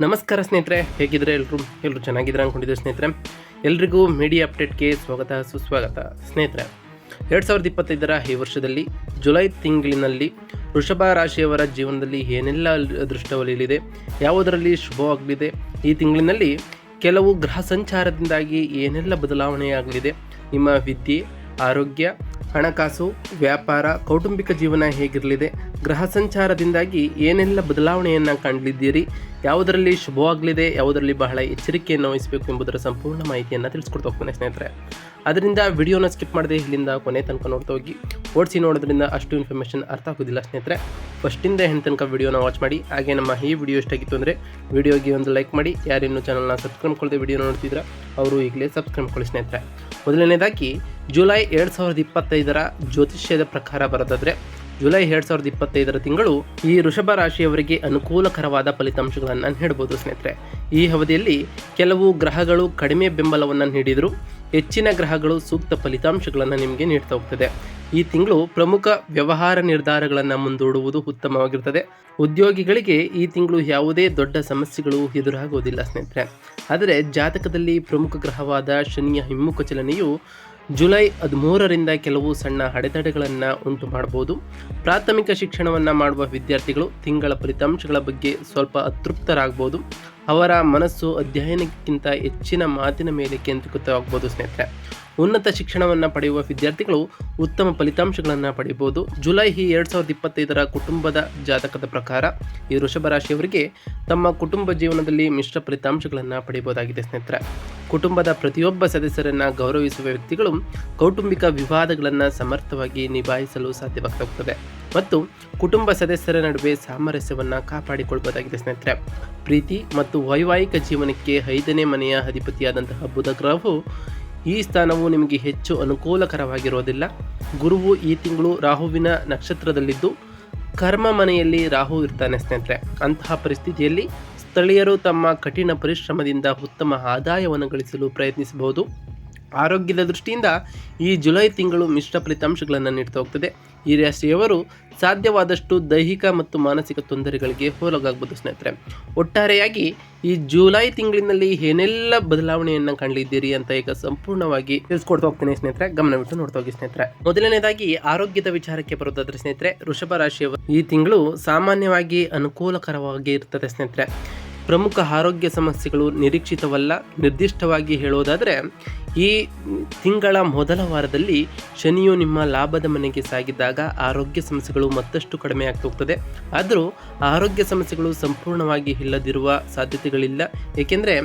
ನಮಸ್ಕಾರ ಸ್ನೇಹಿತರೆ, ಹೇಗಿದ್ರೆ ಎಲ್ಲರೂ ಚೆನ್ನಾಗಿದ್ರೆ ಅಂದ್ಕೊಂಡಿದ್ದಾರೆ ಸ್ನೇಹಿತರೆ. ಎಲ್ರಿಗೂ ಮೀಡಿಯಾ ಅಪ್ಡೇಟ್ಗೆ ಸ್ವಾಗತ ಸುಸ್ವಾಗತ. ಸ್ನೇಹಿತರೆ, 2025 ಈ ವರ್ಷದಲ್ಲಿ ಜುಲೈ ತಿಂಗಳಿನಲ್ಲಿ ವೃಷಭ ರಾಶಿಯವರ ಜೀವನದಲ್ಲಿ ಏನೆಲ್ಲ ಅದೃಷ್ಟವಲಿದೆ, ಯಾವುದರಲ್ಲಿ ಶುಭವಾಗಲಿದೆ, ಈ ತಿಂಗಳಿನಲ್ಲಿ ಕೆಲವು ಗ್ರಹ ಸಂಚಾರದಿಂದಾಗಿ ಏನೆಲ್ಲ ಬದಲಾವಣೆಯಾಗಲಿದೆ, ನಿಮ್ಮ ವಿದ್ಯೆ, ಆರೋಗ್ಯ, ಹಣಕಾಸು, ವ್ಯಾಪಾರ, ಕೌಟುಂಬಿಕ ಜೀವನ ಹೇಗಿರಲಿದೆ, ಗ್ರಹ ಸಂಚಾರದಿಂದಾಗಿ ಏನೆಲ್ಲ ಬದಲಾವಣೆಯನ್ನು ಕಾಣಲಿದ್ದೀರಿ, ಯಾವುದರಲ್ಲಿ ಶುಭವಾಗಲಿದೆ, ಯಾವುದರಲ್ಲಿ ಬಹಳ ಎಚ್ಚರಿಕೆಯನ್ನು ವಹಿಸಬೇಕು ಎಂಬುದರ ಸಂಪೂರ್ಣ ಮಾಹಿತಿಯನ್ನು ತಿಳಿಸ್ಕೊಡ್ತಾ ಹೋಗ್ತಾನೆ ಸ್ನೇಹಿತರೆ. ಅದರಿಂದ ವಿಡಿಯೋನ ಸ್ಕಿಪ್ ಮಾಡದೆ ಇಲ್ಲಿಂದ ಕೊನೆ ತನಕ ನೋಡ್ತಾ ಹೋಗಿ. ಓಡಿಸಿ ನೋಡೋದ್ರಿಂದ ಅಷ್ಟು ಇನ್ಫಾರ್ಮೇಷನ್ ಅರ್ಥ ಆಗೋದಿಲ್ಲ ಸ್ನೇಹಿತರೆ. ಫಸ್ಟಿಂದ ಹೆಣ್ಣು ತನಕ ವಿಡಿಯೋನ ವಾಚ್ ಮಾಡಿ. ಹಾಗೆ ನಮ್ಮ ಈ ವಿಡಿಯೋ ಇಷ್ಟಾಗಿತ್ತು ಅಂದರೆ ವಿಡಿಯೋಗೆ ಒಂದು ಲೈಕ್ ಮಾಡಿ. ಯಾರೇನು ಚಾನಲ್ನ ಸಬ್ಸ್ಕ್ರೈಬ್ ಮಾಡ್ಕೊಳ್ಳದೆ ವಿಡಿಯೋ ನೋಡ್ತಿದ್ರೆ ಅವರು ಈಗಲೇ ಸಬ್ಸ್ಕ್ರೈಬ್ ಮಾಡ್ಕೊಳ್ಳಿ ಸ್ನೇಹಿತರೆ. ಮೊದಲನೇದಾಗಿ ಜುಲೈ 2025 ಜ್ಯೋತಿಷ್ಯದ ಪ್ರಕಾರ ಬರೋದಾದರೆ, ಜುಲೈ 2025 ತಿಂಗಳು ಈ ವೃಷಭ ರಾಶಿಯವರಿಗೆ ಅನುಕೂಲಕರವಾದ ಫಲಿತಾಂಶಗಳನ್ನು ನೀಡಬಹುದು ಸ್ನೇಹಿತರೆ. ಈ ಅವಧಿಯಲ್ಲಿ ಕೆಲವು ಗ್ರಹಗಳು ಕಡಿಮೆ ಬೆಂಬಲವನ್ನು ನೀಡಿದರೂ ಹೆಚ್ಚಿನ ಗ್ರಹಗಳು ಸೂಕ್ತ ಫಲಿತಾಂಶಗಳನ್ನು ನಿಮಗೆ ನೀಡ್ತಾ ಹೋಗ್ತದೆ. ಈ ತಿಂಗಳು ಪ್ರಮುಖ ವ್ಯವಹಾರ ನಿರ್ಧಾರಗಳನ್ನು ಮುಂದೂಡುವುದು ಉತ್ತಮವಾಗಿರ್ತದೆ. ಉದ್ಯೋಗಿಗಳಿಗೆ ಈ ತಿಂಗಳು ಯಾವುದೇ ದೊಡ್ಡ ಸಮಸ್ಯೆಗಳು ಎದುರಾಗುವುದಿಲ್ಲ ಸ್ನೇಹಿತರೆ. ಆದರೆ ಜಾತಕದಲ್ಲಿ ಪ್ರಮುಖ ಗ್ರಹವಾದ ಶನಿಯ ಹಿಮ್ಮುಖ ಚಲನೆಯು ಜುಲೈ 13ರಿಂದ ಕೆಲವು ಸಣ್ಣ ಅಡೆತಡೆಗಳನ್ನು ಉಂಟು ಮಾಡಬಹುದು. ಪ್ರಾಥಮಿಕ ಶಿಕ್ಷಣವನ್ನು ಮಾಡುವ ವಿದ್ಯಾರ್ಥಿಗಳು ತಿಂಗಳ ಫಲಿತಾಂಶಗಳ ಬಗ್ಗೆ ಸ್ವಲ್ಪ ಅತೃಪ್ತರಾಗಬಹುದು. ಅವರ ಮನಸ್ಸು ಅಧ್ಯಯನಕ್ಕಿಂತ ಹೆಚ್ಚಿನ ಮಾತಿನ ಮೇಲೆ ಕೇಂದ್ರೀಕೃತವಾಗಬಹುದು ಸ್ನೇಹಿತರೆ. ಉನ್ನತ ಶಿಕ್ಷಣವನ್ನು ಪಡೆಯುವ ವಿದ್ಯಾರ್ಥಿಗಳು ಉತ್ತಮ ಫಲಿತಾಂಶಗಳನ್ನು ಪಡೆಯಬಹುದು. ಜುಲೈ 2025 ಕುಟುಂಬದ ಜಾತಕದ ಪ್ರಕಾರ ಈ ವೃಷಭ ರಾಶಿಯವರಿಗೆ ತಮ್ಮ ಕುಟುಂಬ ಜೀವನದಲ್ಲಿ ಮಿಶ್ರ ಫಲಿತಾಂಶಗಳನ್ನು ಪಡೆಯಬಹುದಾಗಿದೆ ಸ್ನೇಹಿತರೆ. ಕುಟುಂಬದ ಪ್ರತಿಯೊಬ್ಬ ಸದಸ್ಯರನ್ನು ಗೌರವಿಸುವ ವ್ಯಕ್ತಿಗಳು ಕೌಟುಂಬಿಕ ವಿವಾದಗಳನ್ನು ಸಮರ್ಥವಾಗಿ ನಿಭಾಯಿಸಲು ಸಾಧ್ಯವಾಗುತ್ತದೆ ಮತ್ತು ಕುಟುಂಬ ಸದಸ್ಯರ ನಡುವೆ ಸಾಮರಸ್ಯವನ್ನು ಕಾಪಾಡಿಕೊಳ್ಳಬಹುದಾಗಿದೆ ಸ್ನೇಹಿತರೆ. ಪ್ರೀತಿ ಮತ್ತು ವೈವಾಹಿಕ ಜೀವನಕ್ಕೆ 5ನೇ ಮನೆಯ ಅಧಿಪತಿಯಾದಂತಹ ಬುಧ ಗ್ರಹವು ಈ ಸ್ಥಾನವು ನಿಮಗೆ ಹೆಚ್ಚು ಅನುಕೂಲಕರವಾಗಿರೋದಿಲ್ಲ. ಗುರುವು ಈ ತಿಂಗಳು ರಾಹುವಿನ ನಕ್ಷತ್ರದಲ್ಲಿದ್ದು ಕರ್ಮ ಮನೆಯಲ್ಲಿ ರಾಹು ಇರ್ತಾನೆ ಸ್ನೇಹಿತರೆ. ಅಂತಹ ಪರಿಸ್ಥಿತಿಯಲ್ಲಿ ಸ್ಥಳೀಯರು ತಮ್ಮ ಕಠಿಣ ಪರಿಶ್ರಮದಿಂದ ಉತ್ತಮ ಆದಾಯವನ್ನು ಗಳಿಸಲು ಪ್ರಯತ್ನಿಸಬಹುದು. ಆರೋಗ್ಯದ ದೃಷ್ಟಿಯಿಂದ ಈ ಜುಲೈ ತಿಂಗಳು ಮಿಶ್ರ ಫಲಿತಾಂಶಗಳನ್ನು ನೀಡ್ತಾ ಹೋಗ್ತದೆ. ಈ ರಾಶಿಯವರು ಸಾಧ್ಯವಾದಷ್ಟು ದೈಹಿಕ ಮತ್ತು ಮಾನಸಿಕ ತೊಂದರೆಗಳಿಗೆ ಹೋಲಗಾಗಬಹುದು ಸ್ನೇಹಿತರೆ. ಒಟ್ಟಾರೆಯಾಗಿ ಈ ಜುಲೈ ತಿಂಗಳಿನಲ್ಲಿ ಏನೆಲ್ಲ ಬದಲಾವಣೆಯನ್ನು ಕಾಣಲಿದ್ದೀರಿ ಅಂತ ಈಗ ಸಂಪೂರ್ಣವಾಗಿ ತಿಳಿಸ್ಕೊಡ್ತಾ ಹೋಗ್ತೇನೆ ಸ್ನೇಹಿತರೆ. ಗಮನವಿಟ್ಟು ನೋಡ್ತಾ ಹೋಗಿ ಸ್ನೇಹಿತರೆ. ಮೊದಲನೇದಾಗಿ ಆರೋಗ್ಯದ ವಿಚಾರಕ್ಕೆ ಬರೋದಾದ್ರೆ ಸ್ನೇಹಿತರೆ, ವೃಷಭ ರಾಶಿಯವರು ಈ ತಿಂಗಳು ಸಾಮಾನ್ಯವಾಗಿ ಅನುಕೂಲಕರವಾಗಿ ಇರ್ತದೆ ಸ್ನೇಹಿತರೆ. ಪ್ರಮುಖ ಆರೋಗ್ಯ ಸಮಸ್ಯೆಗಳು ನಿರೀಕ್ಷಿತವಲ್ಲ. ನಿರ್ದಿಷ್ಟವಾಗಿ ಹೇಳೋದಾದರೆ, ಈ ತಿಂಗಳ ಮೊದಲ ವಾರದಲ್ಲಿ ಶನಿಯು ನಿಮ್ಮ ಲಾಭದ ಮನೆಗೆ ಸಾಗಿದ್ದಾಗ ಆರೋಗ್ಯ ಸಮಸ್ಯೆಗಳು ಮತ್ತಷ್ಟು ಕಡಿಮೆ ಆಗ್ತಾ ಹೋಗ್ತದೆ. ಆದರೂ ಆರೋಗ್ಯ ಸಮಸ್ಯೆಗಳು ಸಂಪೂರ್ಣವಾಗಿ ಇಲ್ಲದಿರುವ ಸಾಧ್ಯತೆಗಳಿಲ್ಲ. ಏಕೆಂದರೆ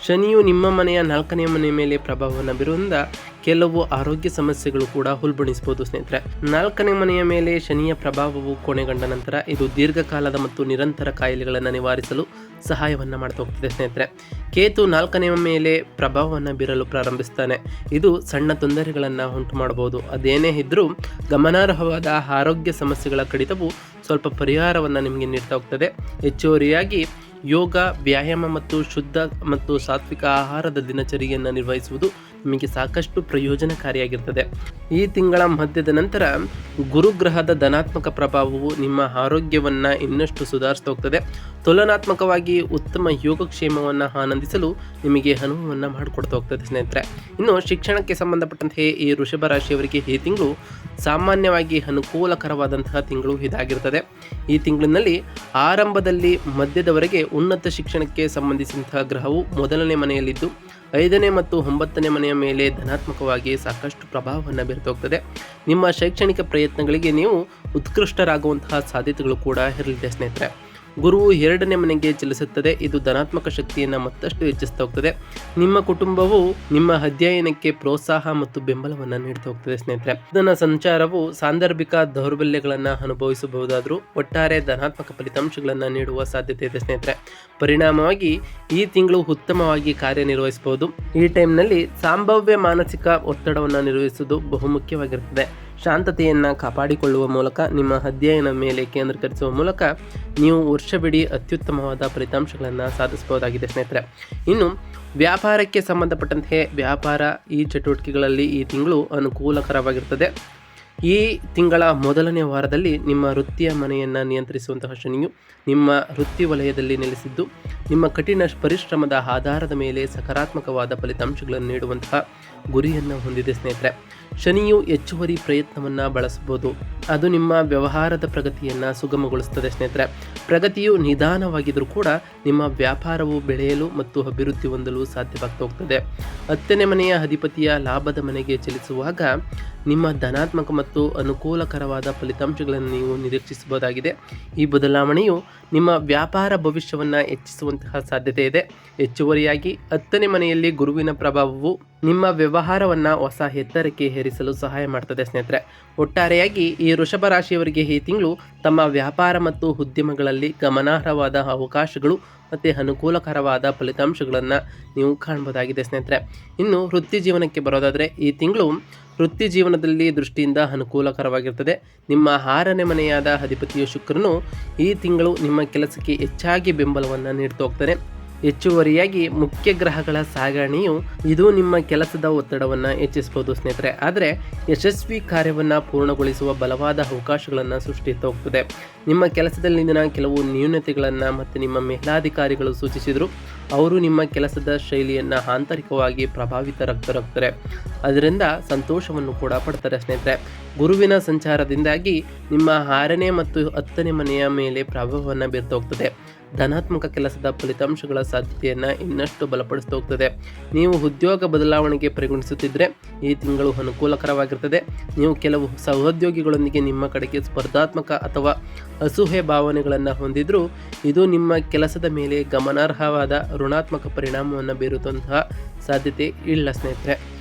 ಶನಿಯು ನಿಮ್ಮ ಮನೆಯ 4ನೇ ಮನೆಯ ಮೇಲೆ ಪ್ರಭಾವವನ್ನು ಬೀರುವುದರಿಂದ ಕೆಲವು ಆರೋಗ್ಯ ಸಮಸ್ಯೆಗಳು ಕೂಡ ಉಲ್ಬಣಿಸಬಹುದು ಸ್ನೇಹಿತರೆ. 4ನೇ ಮನೆಯ ಮೇಲೆ ಶನಿಯ ಪ್ರಭಾವವು ಕೊನೆಗೊಂಡ ನಂತರ ಇದು ದೀರ್ಘಕಾಲದ ಮತ್ತು ನಿರಂತರ ಕಾಯಿಲೆಗಳನ್ನು ನಿವಾರಿಸಲು ಸಹಾಯವನ್ನು ಮಾಡ್ತಾ ಹೋಗ್ತಿದೆ ಸ್ನೇಹಿತರೆ. ಕೇತು 4ನೇ ಮೇಲೆ ಪ್ರಭಾವವನ್ನು ಬೀರಲು ಪ್ರಾರಂಭಿಸ್ತಾನೆ. ಇದು ಸಣ್ಣ ತೊಂದರೆಗಳನ್ನು ಉಂಟು ಮಾಡಬಹುದು. ಅದೇನೇ ಇದ್ದರೂ ಗಮನಾರ್ಹವಾದ ಆರೋಗ್ಯ ಸಮಸ್ಯೆಗಳ ಕಡಿತವು ಸ್ವಲ್ಪ ಪರಿಹಾರವನ್ನು ನಿಮಗೆ ನೀಡ್ತಾ ಹೋಗ್ತದೆ. ಹೆಚ್ಚುವರಿಯಾಗಿ ಯೋಗ, ವ್ಯಾಯಾಮ ಮತ್ತು ಶುದ್ಧ ಮತ್ತು ಸಾತ್ವಿಕ ಆಹಾರದ ದಿನಚರಿಯನ್ನು ನಿರ್ವಹಿಸುವುದು ನಿಮಗೆ ಸಾಕಷ್ಟು ಪ್ರಯೋಜನಕಾರಿಯಾಗಿರ್ತದೆ. ಈ ತಿಂಗಳ ಮಧ್ಯದ ನಂತರ ಗುರುಗ್ರಹದ ಧನಾತ್ಮಕ ಪ್ರಭಾವವು ನಿಮ್ಮ ಆರೋಗ್ಯವನ್ನು ಇನ್ನಷ್ಟು ಸುಧಾರಿಸ್ತಾ ಹೋಗ್ತದೆ. ತುಲನಾತ್ಮಕವಾಗಿ ಉತ್ತಮ ಯೋಗಕ್ಷೇಮವನ್ನು ಆನಂದಿಸಲು ನಿಮಗೆ ಅನುಭವವನ್ನು ಮಾಡಿಕೊಡ್ತಾ ಹೋಗ್ತದೆ ಸ್ನೇಹಿತರೆ. ಇನ್ನು ಶಿಕ್ಷಣಕ್ಕೆ ಸಂಬಂಧಪಟ್ಟಂತೆ ಈ ವೃಷಭ ರಾಶಿಯವರಿಗೆ ಈ ತಿಂಗಳು ಸಾಮಾನ್ಯವಾಗಿ ಅನುಕೂಲಕರವಾದಂತಹ ತಿಂಗಳು ಇದಾಗಿರ್ತದೆ. ಈ ತಿಂಗಳಿನಲ್ಲಿ ಆರಂಭದಲ್ಲಿ ಮಧ್ಯದವರೆಗೆ ಉನ್ನತ ಶಿಕ್ಷಣಕ್ಕೆ ಸಂಬಂಧಿಸಿದಂತಹ ಗ್ರಹವು ಮೊದಲನೇ ಮನೆಯಲ್ಲಿದ್ದು 5ನೇ ಮತ್ತು 9ನೇ ಮನೆಯ ಮೇಲೆ ಧನಾತ್ಮಕವಾಗಿ ಸಾಕಷ್ಟು ಪ್ರಭಾವವನ್ನು ಬೀರ್ತಾ ಹೋಗ್ತದೆ. ನಿಮ್ಮ ಶೈಕ್ಷಣಿಕ ಪ್ರಯತ್ನಗಳಿಗೆ ನೀವು ಉತ್ಕೃಷ್ಟರಾಗುವಂತಹ ಸಾಧ್ಯತೆಗಳು ಕೂಡ ಇರಲಿದೆ ಸ್ನೇಹಿತರೆ. ಗುರುವು 2ನೇ ಮನೆಗೆ ಚಲಿಸುತ್ತದೆ. ಇದು ಧನಾತ್ಮಕ ಶಕ್ತಿಯನ್ನು ಮತ್ತಷ್ಟು ಹೆಚ್ಚಿಸ್ತಾ ಹೋಗ್ತದೆ. ನಿಮ್ಮ ಕುಟುಂಬವು ನಿಮ್ಮ ಅಧ್ಯಯನಕ್ಕೆ ಪ್ರೋತ್ಸಾಹ ಮತ್ತು ಬೆಂಬಲವನ್ನು ನೀಡ್ತಾ ಹೋಗ್ತದೆ ಸ್ನೇಹಿತರೆ. ಇದನ್ನ ಸಂಚಾರವು ಸಾಂದರ್ಭಿಕ ದೌರ್ಬಲ್ಯಗಳನ್ನು ಅನುಭವಿಸಬಹುದಾದರೂ ಒಟ್ಟಾರೆ ಧನಾತ್ಮಕ ಫಲಿತಾಂಶಗಳನ್ನು ನೀಡುವ ಸಾಧ್ಯತೆ ಇದೆ ಸ್ನೇಹಿತರೆ. ಪರಿಣಾಮವಾಗಿ ಈ ತಿಂಗಳು ಉತ್ತಮವಾಗಿ ಕಾರ್ಯನಿರ್ವಹಿಸಬಹುದು. ಈ ಟೈಮ್ನಲ್ಲಿ ಸಂಭಾವ್ಯ ಮಾನಸಿಕ ಒತ್ತಡವನ್ನು ನಿರ್ವಹಿಸುವುದು ಬಹುಮುಖ್ಯವಾಗಿರುತ್ತದೆ. ಶಾಂತತೆಯನ್ನು ಕಾಪಾಡಿಕೊಳ್ಳುವ ಮೂಲಕ ನಿಮ್ಮ ಅಧ್ಯಯನ ಮೇಲೆ ಕೇಂದ್ರೀಕರಿಸುವ ಮೂಲಕ ನೀವು ವರ್ಷವಿಡೀ ಅತ್ಯುತ್ತಮವಾದ ಫಲಿತಾಂಶಗಳನ್ನು ಸಾಧಿಸಬಹುದಾಗಿದೆ ಸ್ನೇಹಿತರೆ. ಇನ್ನು ವ್ಯಾಪಾರಕ್ಕೆ ಸಂಬಂಧಪಟ್ಟಂತೆ ವ್ಯಾಪಾರ ಈ ಚಟುವಟಿಕೆಗಳಲ್ಲಿ ಈ ತಿಂಗಳು ಅನುಕೂಲಕರವಾಗಿರ್ತದೆ. ಈ ತಿಂಗಳ ಮೊದಲನೇ ವಾರದಲ್ಲಿ ನಿಮ್ಮ ವೃತ್ತಿಯ ಮನೆಯನ್ನು ನಿಯಂತ್ರಿಸುವಂತಹ ಶನಿಯು ನಿಮ್ಮ ವೃತ್ತಿ ವಲಯದಲ್ಲಿ ನೆಲೆಸಿದ್ದು ನಿಮ್ಮ ಕಠಿಣ ಪರಿಶ್ರಮದ ಆಧಾರದ ಮೇಲೆ ಸಕಾರಾತ್ಮಕವಾದ ಫಲಿತಾಂಶಗಳನ್ನು ನೀಡುವಂತಹ ಗುರಿಯನ್ನು ಹೊಂದಿದೆ ಸ್ನೇಹಿತರೆ. ಶನಿಯು ಹೆಚ್ಚುವರಿ ಪ್ರಯತ್ನವನ್ನು ಬಳಸಬಹುದು. ಅದು ನಿಮ್ಮ ವ್ಯವಹಾರದ ಪ್ರಗತಿಯನ್ನು ಸುಗಮಗೊಳಿಸುತ್ತದೆ ಸ್ನೇಹಿತರೆ. ಪ್ರಗತಿಯು ನಿಧಾನವಾಗಿದ್ದರೂ ಕೂಡ ನಿಮ್ಮ ವ್ಯಾಪಾರವು ಬೆಳೆಯಲು ಮತ್ತು ಅಭಿವೃದ್ಧಿ ಹೊಂದಲು ಸಾಧ್ಯವಾಗ್ತಾ ಹೋಗ್ತದೆ. 10ನೇ ಮನೆಯ ಅಧಿಪತಿಯ ಲಾಭದ ಮನೆಗೆ ಚಲಿಸುವಾಗ ನಿಮ್ಮ ಧನಾತ್ಮಕ ಮತ್ತು ಅನುಕೂಲಕರವಾದ ಫಲಿತಾಂಶಗಳನ್ನು ನೀವು ನಿರೀಕ್ಷಿಸಬಹುದಾಗಿದೆ. ಈ ಬದಲಾವಣೆಯು ನಿಮ್ಮ ವ್ಯಾಪಾರ ಭವಿಷ್ಯವನ್ನು ಹೆಚ್ಚಿಸುವಂತಹ ಸಾಧ್ಯತೆ ಇದೆ. ಹೆಚ್ಚುವರಿಯಾಗಿ 10ನೇ ಮನೆಯಲ್ಲಿ ಗುರುವಿನ ಪ್ರಭಾವವು ನಿಮ್ಮ ವ್ಯವಹಾರವನ್ನು ಹೊಸ ಎತ್ತರಕ್ಕೆ ಏರಿಸಲು ಸಹಾಯ ಮಾಡ್ತದೆ ಸ್ನೇಹಿತರೆ. ಒಟ್ಟಾರೆಯಾಗಿ ಈ ವೃಷಭ ರಾಶಿಯವರಿಗೆ ಈ ತಿಂಗಳು ತಮ್ಮ ವ್ಯಾಪಾರ ಮತ್ತು ಉದ್ಯಮಗಳಲ್ಲಿ ಗಮನಾರ್ಹವಾದ ಅವಕಾಶಗಳು ಮತ್ತು ಅನುಕೂಲಕರವಾದ ಫಲಿತಾಂಶಗಳನ್ನು ನೀವು ಕಾಣಬಹುದಾಗಿದೆ ಸ್ನೇಹಿತರೆ. ಇನ್ನು ವೃತ್ತಿ ಜೀವನಕ್ಕೆ ಬರೋದಾದರೆ ಈ ತಿಂಗಳು ವೃತ್ತಿ ಜೀವನದಲ್ಲಿ ದೃಷ್ಟಿಯಿಂದ ಅನುಕೂಲಕರವಾಗಿರ್ತದೆ. ನಿಮ್ಮ 6ನೇ ಮನೆಯಾದ ಅಧಿಪತಿಯು ಶುಕ್ರನು ಈ ತಿಂಗಳು ನಿಮ್ಮ ಕೆಲಸಕ್ಕೆ ಹೆಚ್ಚಾಗಿ ಬೆಂಬಲವನ್ನು ನೀಡ್ತಾ ಹೋಗ್ತಾನೆ. ಹೆಚ್ಚುವರಿಯಾಗಿ ಮುಖ್ಯ ಗ್ರಹಗಳ ಸಾಗಣೆಯು ಇದು ನಿಮ್ಮ ಕೆಲಸದ ಒತ್ತಡವನ್ನು ಹೆಚ್ಚಿಸಬಹುದು ಸ್ನೇಹಿತರೆ. ಆದರೆ ಯಶಸ್ವಿ ಕಾರ್ಯವನ್ನು ಪೂರ್ಣಗೊಳಿಸುವ ಬಲವಾದ ಅವಕಾಶಗಳನ್ನು ಸೃಷ್ಟಿಸ್ತಾ ಹೋಗ್ತದೆ. ನಿಮ್ಮ ಕೆಲಸದಲ್ಲಿನ ಕೆಲವು ನ್ಯೂನತೆಗಳನ್ನು ಮತ್ತು ನಿಮ್ಮ ಮೇಲಾಧಿಕಾರಿಗಳು ಸೂಚಿಸಿದರು. ಅವರು ನಿಮ್ಮ ಕೆಲಸದ ಶೈಲಿಯನ್ನು ಆಂತರಿಕವಾಗಿ ಪ್ರಭಾವಿತರಾಗ್ತಾರೆ. ಅದರಿಂದ ಸಂತೋಷವನ್ನು ಕೂಡ ಪಡ್ತಾರೆ ಸ್ನೇಹಿತರೆ. ಗುರುವಿನ ಸಂಚಾರದಿಂದಾಗಿ ನಿಮ್ಮ 6ನೇ ಮತ್ತು 10ನೇ ಮನೆಯ ಮೇಲೆ ಪ್ರಭಾವವನ್ನು ಬೀರ್ತಾ ಹೋಗ್ತದೆ. ಧನಾತ್ಮಕ ಕೆಲಸದ ಫಲಿತಾಂಶಗಳ ಸಾಧ್ಯತೆಯನ್ನು ಇನ್ನಷ್ಟು ಬಲಪಡಿಸ್ತಾ ಹೋಗ್ತದೆ. ನೀವು ಉದ್ಯೋಗ ಬದಲಾವಣೆಗೆ ಪರಿಗಣಿಸುತ್ತಿದ್ದರೆ ಈ ತಿಂಗಳು ಅನುಕೂಲಕರವಾಗಿರ್ತದೆ. ನೀವು ಕೆಲವು ಸಹೋದ್ಯೋಗಿಗಳೊಂದಿಗೆ ನಿಮ್ಮ ಕಡೆಗೆ ಸ್ಪರ್ಧಾತ್ಮಕ ಅಥವಾ ಅಸೂಹೆ ಭಾವನೆಗಳನ್ನು ಹೊಂದಿದ್ರೂ ಇದು ನಿಮ್ಮ ಕೆಲಸದ ಮೇಲೆ ಗಮನಾರ್ಹವಾದ ಋಣಾತ್ಮಕ ಪರಿಣಾಮವನ್ನು ಬೀರುವಂತಹ ಸಾಧ್ಯತೆ ಇಲ್ಲ ಸ್ನೇಹಿತರೆ.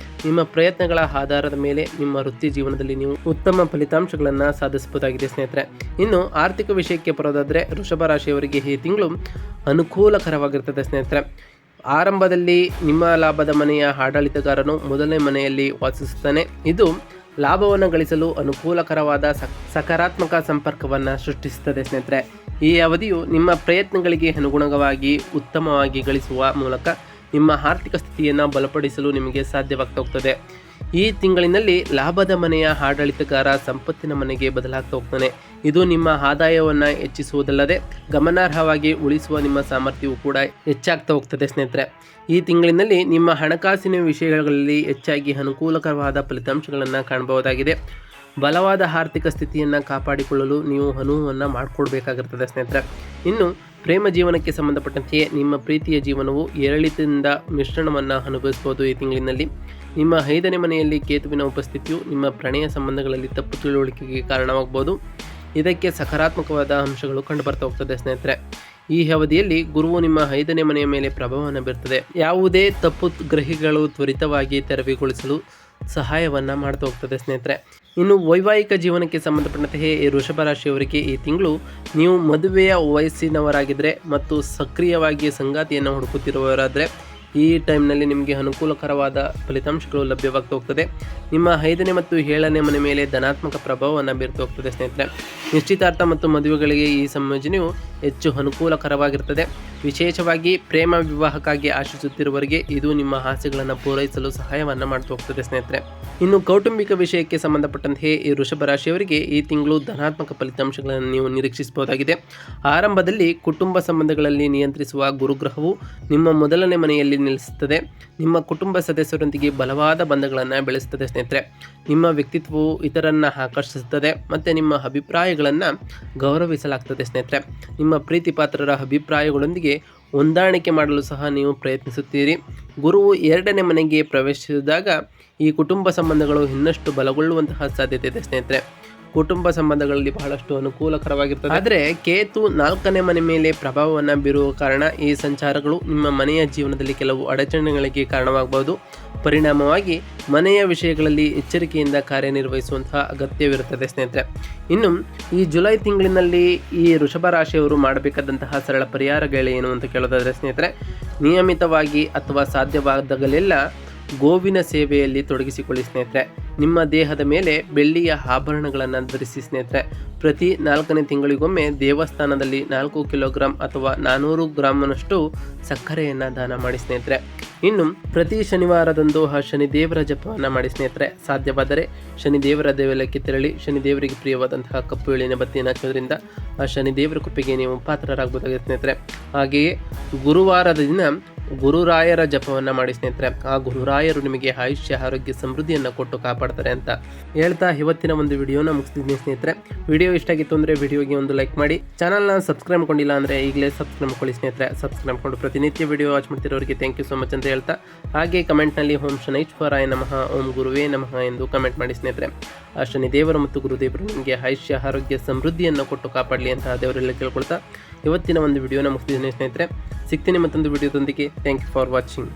ನಿಮ್ಮ ಪ್ರಯತ್ನಗಳ ಆಧಾರದ ಮೇಲೆ ನಿಮ್ಮ ವೃತ್ತಿ ಜೀವನದಲ್ಲಿ ನೀವು ಉತ್ತಮ ಫಲಿತಾಂಶಗಳನ್ನು ಸಾಧಿಸಬಹುದಾಗಿದೆ ಸ್ನೇಹಿತರೆ. ಇನ್ನು ಆರ್ಥಿಕ ವಿಷಯಕ್ಕೆ ಬರೋದಾದರೆ ವೃಷಭ ರಾಶಿಯವರಿಗೆ ಈ ತಿಂಗಳು ಅನುಕೂಲಕರವಾಗಿರ್ತದೆ ಸ್ನೇಹಿತರೆ. ಆರಂಭದಲ್ಲಿ ನಿಮ್ಮ ಲಾಭದ ಮನೆಯ ಆಡಳಿತಗಾರನು ಮೊದಲನೇ ಮನೆಯಲ್ಲಿ ವಾಸಿಸುತ್ತಾನೆ. ಇದು ಲಾಭವನ್ನು ಗಳಿಸಲು ಅನುಕೂಲಕರವಾದ ಸಕಾರಾತ್ಮಕ ಸಂಪರ್ಕವನ್ನು ಸೃಷ್ಟಿಸುತ್ತದೆ ಸ್ನೇಹಿತರೆ. ಈ ಅವಧಿಯು ನಿಮ್ಮ ಪ್ರಯತ್ನಗಳಿಗೆ ಅನುಗುಣವಾಗಿ ಉತ್ತಮವಾಗಿ ಗಳಿಸುವ ಮೂಲಕ ನಿಮ್ಮ ಆರ್ಥಿಕ ಸ್ಥಿತಿಯನ್ನು ಬಲಪಡಿಸಲು ನಿಮಗೆ ಸಾಧ್ಯವಾಗ್ತಾ ಹೋಗ್ತದೆ. ಈ ತಿಂಗಳಿನಲ್ಲಿ ಲಾಭದ ಮನೆಯ ಆಡಳಿತಗಾರ ಸಂಪತ್ತಿನ ಮನೆಗೆ ಬದಲಾಗ್ತಾ ಹೋಗ್ತಾನೆ. ಇದು ನಿಮ್ಮ ಆದಾಯವನ್ನು ಹೆಚ್ಚಿಸುವುದಲ್ಲದೆ ಗಮನಾರ್ಹವಾಗಿ ಉಳಿಸುವ ನಿಮ್ಮ ಸಾಮರ್ಥ್ಯವು ಕೂಡ ಹೆಚ್ಚಾಗ್ತಾ ಹೋಗ್ತದೆ ಸ್ನೇಹಿತರೆ. ಈ ತಿಂಗಳಿನಲ್ಲಿ ನಿಮ್ಮ ಹಣಕಾಸಿನ ವಿಷಯಗಳಲ್ಲಿ ಹೆಚ್ಚಾಗಿ ಅನುಕೂಲಕರವಾದ ಫಲಿತಾಂಶಗಳನ್ನು ಕಾಣಬಹುದಾಗಿದೆ. ಬಲವಾದ ಆರ್ಥಿಕ ಸ್ಥಿತಿಯನ್ನು ಕಾಪಾಡಿಕೊಳ್ಳಲು ನೀವು ಅನುವನ್ನು ಮಾಡಿಕೊಡ್ಬೇಕಾಗಿರ್ತದೆ ಸ್ನೇಹಿತರೆ. ಇನ್ನು ಪ್ರೇಮ ಜೀವನಕ್ಕೆ ಸಂಬಂಧಪಟ್ಟಂತೆಯೇ ನಿಮ್ಮ ಪ್ರೀತಿಯ ಜೀವನವು ಏರಿಳಿತದಿಂದ ಮಿಶ್ರಣವನ್ನು ಅನುಭವಿಸಬಹುದು. ಈ ತಿಂಗಳಿನಲ್ಲಿ ನಿಮ್ಮ 5ನೇ ಮನೆಯಲ್ಲಿ ಕೇತುವಿನ ಉಪಸ್ಥಿತಿಯು ನಿಮ್ಮ ಪ್ರಣಯ ಸಂಬಂಧಗಳಲ್ಲಿ ತಪ್ಪು ತಿಳುವಳಿಕೆಗೆ ಕಾರಣವಾಗಬಹುದು. ಇದಕ್ಕೆ ಸಕಾರಾತ್ಮಕವಾದ ಅಂಶಗಳು ಕಂಡುಬರ್ತಾ ಹೋಗ್ತದೆ ಸ್ನೇಹಿತರೆ. ಈ ಅವಧಿಯಲ್ಲಿ ಗುರುವು ನಿಮ್ಮ 5ನೇ ಮನೆಯ ಮೇಲೆ ಪ್ರಭಾವವನ್ನು ಬೀರ್ತದೆ. ಯಾವುದೇ ತಪ್ಪು ಗ್ರಹಿಗಳು ತ್ವರಿತವಾಗಿ ತೆರವುಗೊಳಿಸಲು ಸಹಾಯವನ್ನು ಮಾಡ್ತಾ ಹೋಗ್ತದೆ ಸ್ನೇಹಿತರೆ. ಇನ್ನು ವೈವಾಹಿಕ ಜೀವನಕ್ಕೆ ಸಂಬಂಧಪಟ್ಟಂತೆ ಈ ವೃಷಭ ರಾಶಿಯವರಿಗೆ ಈ ತಿಂಗಳು ನೀವು ಮದುವೆಯ ವಯಸ್ಸಿನವರಾಗಿದ್ದರೆ ಮತ್ತು ಸಕ್ರಿಯವಾಗಿ ಸಂಗಾತಿಯನ್ನು ಹುಡುಕುತ್ತಿರುವವರಾದರೆ ಈ ಟೈಮ್ನಲ್ಲಿ ನಿಮಗೆ ಅನುಕೂಲಕರವಾದ ಫಲಿತಾಂಶಗಳು ಲಭ್ಯವಾಗ್ತಾ ಹೋಗ್ತದೆ. ನಿಮ್ಮ 5ನೇ ಮತ್ತು 7ನೇ ಮನೆ ಮೇಲೆ ಧನಾತ್ಮಕ ಪ್ರಭಾವವನ್ನು ಬೀರ್ತಾ ಹೋಗ್ತದೆ ಸ್ನೇಹಿತರೆ. ನಿಶ್ಚಿತಾರ್ಥ ಮತ್ತು ಮದುವೆಗಳಿಗೆ ಈ ಸಂಯೋಜನೆಯು ಹೆಚ್ಚು ಅನುಕೂಲಕರವಾಗಿರ್ತದೆ. ವಿಶೇಷವಾಗಿ ಪ್ರೇಮ ವಿವಾಹಕ್ಕಾಗಿ ಆಶಿಸುತ್ತಿರುವವರಿಗೆ ಇದು ನಿಮ್ಮ ಆಸೆಗಳನ್ನು ಪೂರೈಸಲು ಸಹಾಯವನ್ನು ಮಾಡ್ತಾ ಹೋಗ್ತದೆ ಸ್ನೇಹಿತರೆ. ಇನ್ನು ಕೌಟುಂಬಿಕ ವಿಷಯಕ್ಕೆ ಸಂಬಂಧಪಟ್ಟಂತೆ ಈ ವೃಷಭ ರಾಶಿಯವರಿಗೆ ಈ ತಿಂಗಳು ಧನಾತ್ಮಕ ಫಲಿತಾಂಶಗಳನ್ನು ನೀವು ನಿರೀಕ್ಷಿಸಬಹುದಾಗಿದೆ. ಆರಂಭದಲ್ಲಿ ಕುಟುಂಬ ಸಂಬಂಧಗಳಲ್ಲಿ ನಿಯಂತ್ರಿಸುವ ಗುರುಗ್ರಹವು ನಿಮ್ಮ ಮೊದಲನೇ ಮನೆಯಲ್ಲಿ ನೆಲೆಸುತ್ತದೆ. ನಿಮ್ಮ ಕುಟುಂಬ ಸದಸ್ಯರೊಂದಿಗೆ ಬಲವಾದ ಬಂಧಗಳನ್ನು ಬೆಳೆಸುತ್ತದೆ ಸ್ನೇಹಿತರೆ. ನಿಮ್ಮ ವ್ಯಕ್ತಿತ್ವವು ಇತರನ್ನು ಆಕರ್ಷಿಸುತ್ತದೆ ಮತ್ತು ನಿಮ್ಮ ಅಭಿಪ್ರಾಯಗಳನ್ನು ಗೌರವಿಸಲಾಗ್ತದೆ ಸ್ನೇಹಿತರೆ. ನಿಮ್ಮ ಪ್ರೀತಿ ಪಾತ್ರರ ಅಭಿಪ್ರಾಯಗಳೊಂದಿಗೆ ಹೊಂದಾಣಿಕೆ ಮಾಡಲು ಸಹ ನೀವು ಪ್ರಯತ್ನಿಸುತ್ತೀರಿ. ಗುರುವು 2ನೇ ಮನೆಗೆ ಪ್ರವೇಶಿಸಿದಾಗ ಈ ಕುಟುಂಬ ಸಂಬಂಧಗಳು ಇನ್ನಷ್ಟು ಬಲಗೊಳ್ಳುವಂತಹ ಸಾಧ್ಯತೆ ಇದೆ ಸ್ನೇಹಿತರೆ. ಕುಟುಂಬ ಸಂಬಂಧಗಳಲ್ಲಿ ಬಹಳಷ್ಟು ಅನುಕೂಲಕರವಾಗಿರ್ತದೆ. ಆದರೆ ಕೇತು 4ನೇ ಮನೆ ಮೇಲೆ ಪ್ರಭಾವವನ್ನು ಬೀರುವ ಕಾರಣ ಈ ಸಂಚಾರಗಳು ನಿಮ್ಮ ಮನೆಯ ಜೀವನದಲ್ಲಿ ಕೆಲವು ಅಡಚಣೆಗಳಿಗೆ ಕಾರಣವಾಗಬಹುದು. ಪರಿಣಾಮವಾಗಿ ಮನೆಯ ವಿಷಯಗಳಲ್ಲಿ ಎಚ್ಚರಿಕೆಯಿಂದ ಕಾರ್ಯನಿರ್ವಹಿಸುವಂತಹ ಅಗತ್ಯವಿರುತ್ತದೆ ಸ್ನೇಹಿತರೆ. ಇನ್ನು ಈ ಜುಲೈ ತಿಂಗಳಿನಲ್ಲಿ ಈ ವೃಷಭ ರಾಶಿಯವರು ಮಾಡಬೇಕಾದಂತಹ ಸರಳ ಪರಿಹಾರಗಳೇನು ಅಂತ ಕೇಳೋದಾದರೆ ಸ್ನೇಹಿತರೆ, ನಿಯಮಿತವಾಗಿ ಅಥವಾ ಸಾಧ್ಯವಾದಾಗಲೆಲ್ಲ ಗೋವಿನ ಸೇವೆಯಲ್ಲಿ ತೊಡಗಿಸಿಕೊಳ್ಳಿ ಸ್ನೇಹಿತರೆ. ನಿಮ್ಮ ದೇಹದ ಮೇಲೆ ಬೆಳ್ಳಿಯ ಆಭರಣಗಳನ್ನು ಧರಿಸಿ ಸ್ನೇಹಿತರೆ. ಪ್ರತಿ 4ನೇ ತಿಂಗಳಿಗೊಮ್ಮೆ ದೇವಸ್ಥಾನದಲ್ಲಿ 4 ಕಿಲೋಗ್ರಾಂ ಅಥವಾ 400 ಗ್ರಾಂನಷ್ಟು ಸಕ್ಕರೆಯನ್ನು ದಾನ ಮಾಡಿ ಸ್ನೇಹಿತರೆ. ಇನ್ನು ಪ್ರತಿ ಶನಿವಾರದಂದು ಆ ಶನಿದೇವರ ಜಪವನ್ನು ಮಾಡಿ ಸ್ನೇಹಿತರೆ. ಸಾಧ್ಯವಾದರೆ ಶನಿದೇವರ ದೇವಾಲಯಕ್ಕೆ ತೆರಳಿ ಶನಿದೇವರಿಗೆ ಪ್ರಿಯವಾದಂತಹ ಕಪ್ಪು ಎಳ್ಳಿನ ಬತ್ತಿಯನ್ನು ಹಚ್ಚೋದ್ರಿಂದ ಆ ಶನಿದೇವರ ಕೃಪೆಗೆ ನೀವು ಪಾತ್ರರಾಗಬಹುದಾಗಿದೆ ಸ್ನೇಹಿತರೆ. ಹಾಗೆಯೇ ಗುರುವಾರದ ದಿನ ಗುರುರಾಯರ ಜಪವನ್ನು ಮಾಡಿ ಸ್ನೇಹಿತರೆ. ಆ ಗುರುರಾಯರು ನಿಮಗೆ ಆಯುಷ್ಯ ಆರೋಗ್ಯ ಸಮೃದ್ಧಿಯನ್ನು ಕೊಟ್ಟು ಕಾಪಾಡ್ತಾರೆ ಅಂತ ಹೇಳ್ತಾ ಇವತ್ತಿನ ಒಂದು ವಿಡಿಯೋನ ಮುಗಿಸ್ತಿದ್ದೀನಿ ಸ್ನೇಹಿತರೆ. ವಿಡಿಯೋ ಇಷ್ಟ ಆಗಿತ್ತು ಅಂದರೆ ವಿಡಿಯೋಗೆ ಒಂದು ಲೈಕ್ ಮಾಡಿ, ಚಾನಲ್ನ ಸಬ್ಸ್ಕ್ರೈಬ್ ಕೊಂಡಿಲ್ಲ ಅಂದರೆ ಈಗಲೇ ಸಬ್ಸ್ಕ್ರೈಬ್ ಮಾಡ್ಕೊಳ್ಳಿ ಸ್ನೇಹಿತರೆ. ಸಬ್ಸ್ಕ್ರೈಬ್ ಕೊಂಡು ಪ್ರತಿನಿತ್ಯ ವಿಡಿಯೋ ವಾಚ್ ಮಾಡ್ತಿರೋರಿಗೆ ಥ್ಯಾಂಕ್ ಯು ಸೊ ಮಚ್ ಅಂತ ಹೇಳ್ತಾ, ಹಾಗೆ ಕಮೆಂಟ್ನಲ್ಲಿ ಓಂ ಶನೈಶ್ವರಾಯ ನಮಃ, ಓಂ ಗುರುವೇ ನಮಃ ಎಂದು ಕಮೆಂಟ್ ಮಾಡಿ ಸ್ನೇಹಿತರೆ. ಆ ಶನಿದೇವರು ಮತ್ತು ಗುರುದೇವರು ನಿಮಗೆ ಆಯುಷ್ಯ ಆರೋಗ್ಯ ಸಮೃದ್ಧಿಯನ್ನು ಕೊಟ್ಟು ಕಾಪಾಡಲಿ ಅಂತ ದೇವರೆಲ್ಲ ಕೇಳ್ಕೊಳ್ತಾ ಇವತ್ತಿನ ಒಂದು ವಿಡಿಯೋನ ಮುಗಿಸ್ತಿದ್ದೀನಿ ಸ್ನೇಹಿತರೆ. ಸಿಗ್ತೀನಿ ಮತ್ತೊಂದು ವಿಡಿಯೋದೊಂದಿಗೆ. Thank you for watching.